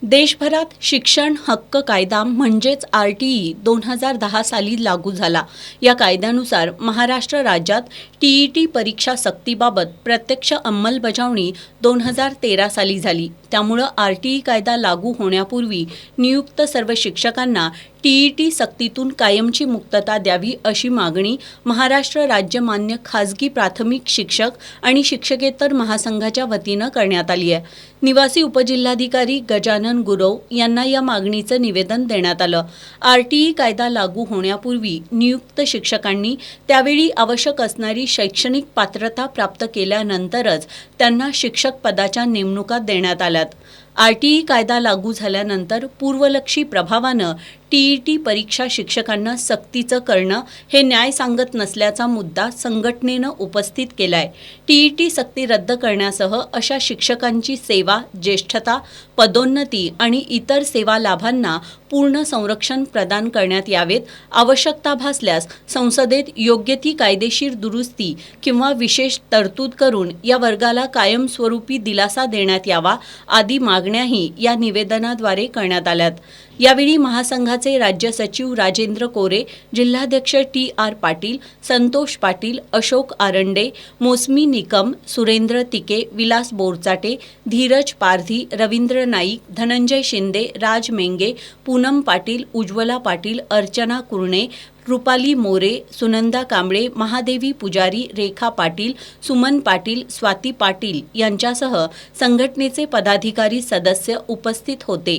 देशभरात शिक्षण हक्क कायदा म्हणजेच RTE 2010 साली लागू झाला। या कायद्यानुसार महाराष्ट्र राज्यात TET परीक्षा सक्तीबाबत प्रत्यक्ष अंमलबजावणी 2013 साली झाली। त्यामुळे RTE कायदा लागू होण्यापूर्वी नियुक्त सर्व शिक्षकांना TET सक्तीतून कायमची मुक्तता द्यावी अशी मागणी महाराष्ट्र राज्य मान्य खाजगी प्राथमिक शिक्षक आणि शिक्षकेतर महासंघाच्या वतीने करण्यात आली आहे। निवासी उपजिल्हाधिकारी गजानन गुरव यांना या मागणीचं निवेदन देण्यात आलं। RTE कायदा लागू होण्यापूर्वी नियुक्त शिक्षकांनी त्यावेळी आवश्यक असणारी शैक्षणिक पात्रता प्राप्त केल्यानंतरच त्यांना शिक्षक पदाच्या नेमणुका देण्यात आल्यात। RTE कायदा लागू झाल्यानंतर पूर्वलक्षी प्रभावानं TET परीक्षा शिक्षकांना सक्तीचं करणं हे न्याय सांगत नसल्याचा मुद्दा संघटनेनं उपस्थित केलाय। TET सक्ती रद्द करण्यासह अशा शिक्षकांची सेवा, ज्येष्ठता, पदोन्नती आणि इतर सेवा लाभांना पूर्ण संरक्षण प्रदान करण्यात यावेत। आवश्यकता भासल्यास संसदेत योग्य ती कायदेशीर दुरुस्ती किंवा विशेष तरतूद करून या वर्गाला कायमस्वरूपी दिलासा देण्यात यावा आदी मागण्याही या निवेदनाद्वारे करण्यात आल्यात। यावेळी महासंघाचे राज्य सचिव राजेंद्र कोरे, जिल्हाध्यक्ष TR पाटील, संतोष पाटील, अशोक आरंडे, मोसमी निकम, सुरेंद्र तिके, विलास बोरचाटे, धीरज पारधी, रवींद्र नाईक, धनंजय शिंदे, राज मेंगे, पूनम पाटील, उज्ज्वला पाटील, अर्चना कुरणे, रुपाली मोरे, सुनंदा कांबळे, महादेवी पुजारी, रेखा पाटील, सुमन पाटील, स्वाती पाटील यांच्यासह संघटनेचे पदाधिकारी सदस्य उपस्थित होते।